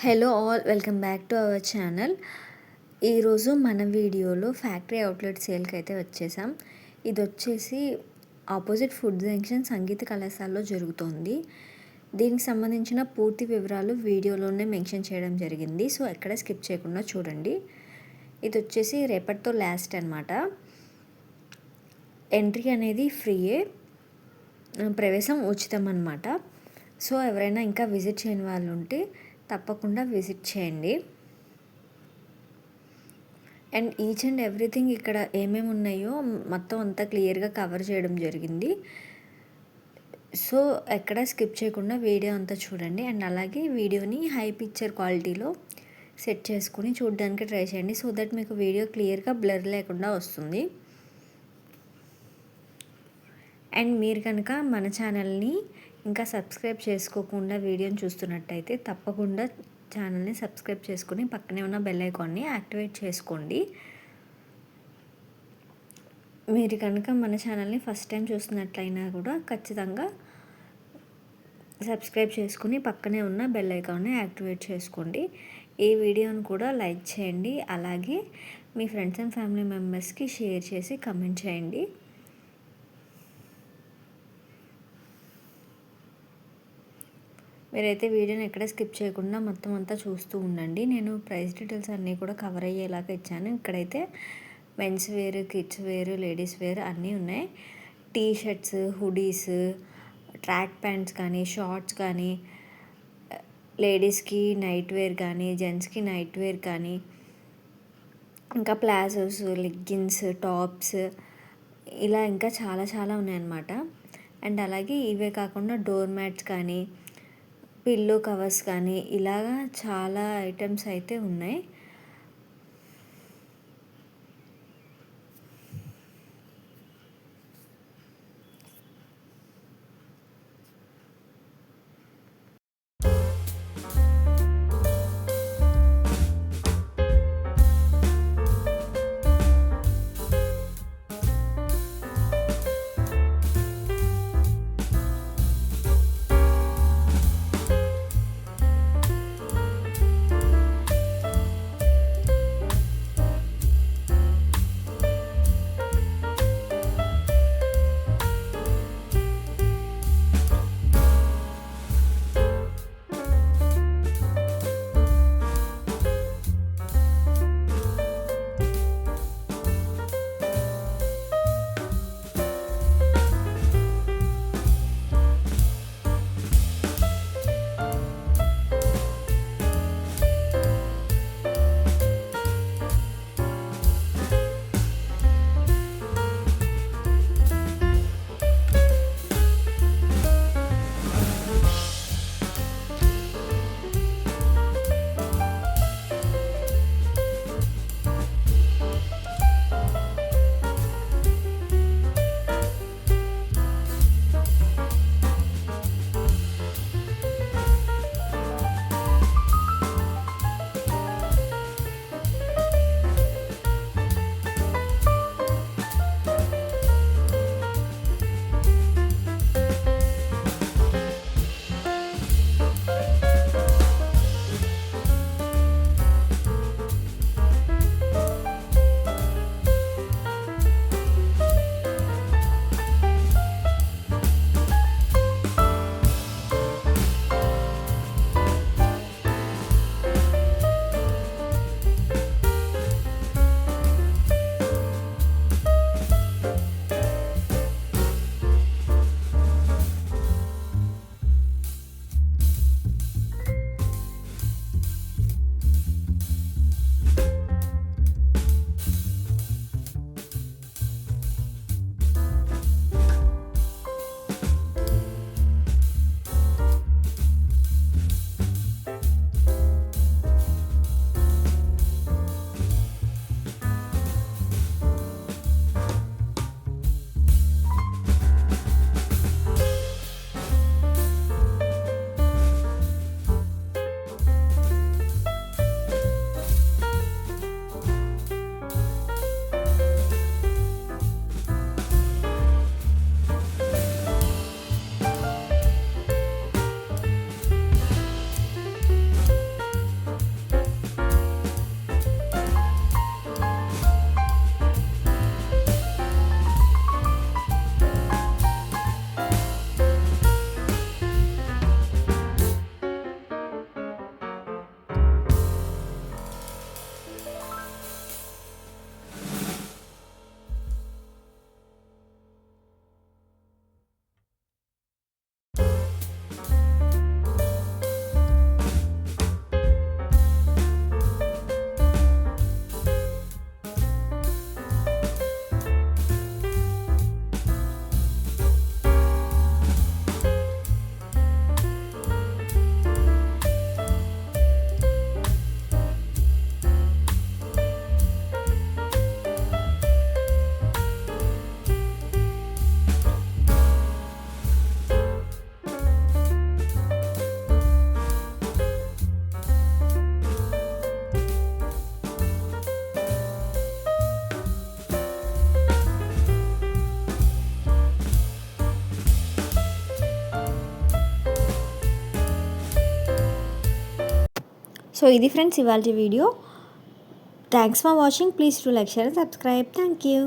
Hello all welcome back to our channel. ఈరోజు మన వీడియోలో ఫ్యాక్టరీ అవుట్లెట్ సేల్కి అయితే వచ్చేసాం. ఇది వచ్చేసి ఆపోజిట్ ఫుడ్ జంక్షన్ సంగీత కళాశాలలో జరుగుతోంది. దీనికి సంబంధించిన పూర్తి వివరాలు వీడియోలోనే మెన్షన్ చేయడం జరిగింది. సో ఎక్కడ స్కిప్ చేయకుండా చూడండి. ఇది వచ్చేసి రేపటితో లాస్ట్ అనమాట. ఎంట్రీ అనేది ఫ్రీయే, ప్రవేశం ఉచితం అనమాట. సో ఎవరైనా ఇంకా విజిట్ చేయని వాళ్ళు ఉంటే తప్పకుండా విజిట్ చేయండి. అండ్ ఈచ్ అండ్ ఎవ్రీథింగ్ ఇక్కడ ఏమేమి ఉన్నాయో మొత్తం అంతా క్లియర్గా కవర్ చేయడం జరిగింది. సో ఎక్కడ స్కిప్ చేయకుండా వీడియో అంతా చూడండి. అండ్ అలాగే వీడియోని హై పిక్చర్ క్వాలిటీలో సెట్ చేసుకుని చూడడానికి ట్రై చేయండి. సో దట్ మీకు వీడియో క్లియర్గా బ్లర్ లేకుండా వస్తుంది. అండ్ మీరు కనుక మన ఛానల్ని ఇంకా సబ్స్క్రైబ్ చేసుకోకుండా వీడియోని చూస్తున్నట్టయితే తప్పకుండా ఛానల్ని సబ్స్క్రైబ్ చేసుకుని పక్కనే ఉన్న బెల్ ఐకాన్ని యాక్టివేట్ చేసుకోండి. మీరు కనుక మన ఛానల్ని ఫస్ట్ టైం చూస్తున్నట్లయినా కూడా ఖచ్చితంగా సబ్స్క్రైబ్ చేసుకుని పక్కనే ఉన్న బెల్ ఐకాన్ని యాక్టివేట్ చేసుకోండి. ఈ వీడియోని కూడా లైక్ చేయండి. అలాగే మీ ఫ్రెండ్స్ అండ్ ఫ్యామిలీ మెంబర్స్కి షేర్ చేసి కమెంట్ చేయండి. మీరైతే వీడియోని ఎక్కడ స్కిప్ చేయకుండా మొత్తం అంతా చూస్తూ ఉండండి. నేను ప్రైస్ డీటెయిల్స్ అన్నీ కూడా కవర్ అయ్యేలాగా ఇచ్చాను. ఇక్కడైతే men's wear, kids wear, ladies wear అన్నీ ఉన్నాయి. T shirts, hoodies, track pants కానీ, షార్ట్స్ కానీ, లేడీస్కి నైట్ వేర్ కానీ, జెంట్స్కి నైట్ వేర్ కానీ, ఇంకా ప్లాజోస్, లెగ్గిన్స్, టాప్స్, ఇలా ఇంకా చాలా చాలా ఉన్నాయన్నమాట. అండ్ అలాగే ఇవే కాకుండా డోర్ మ్యాట్స్ కానీ, పిల్లో కవర్స్ కానీ ఇలాగా చాలా ఐటమ్స్ అయితే ఉన్నాయి. సో ఇది ఫ్రెండ్స్ ఇవాల్టి video. Thanks for watching. Please to like, share and subscribe. Thank you.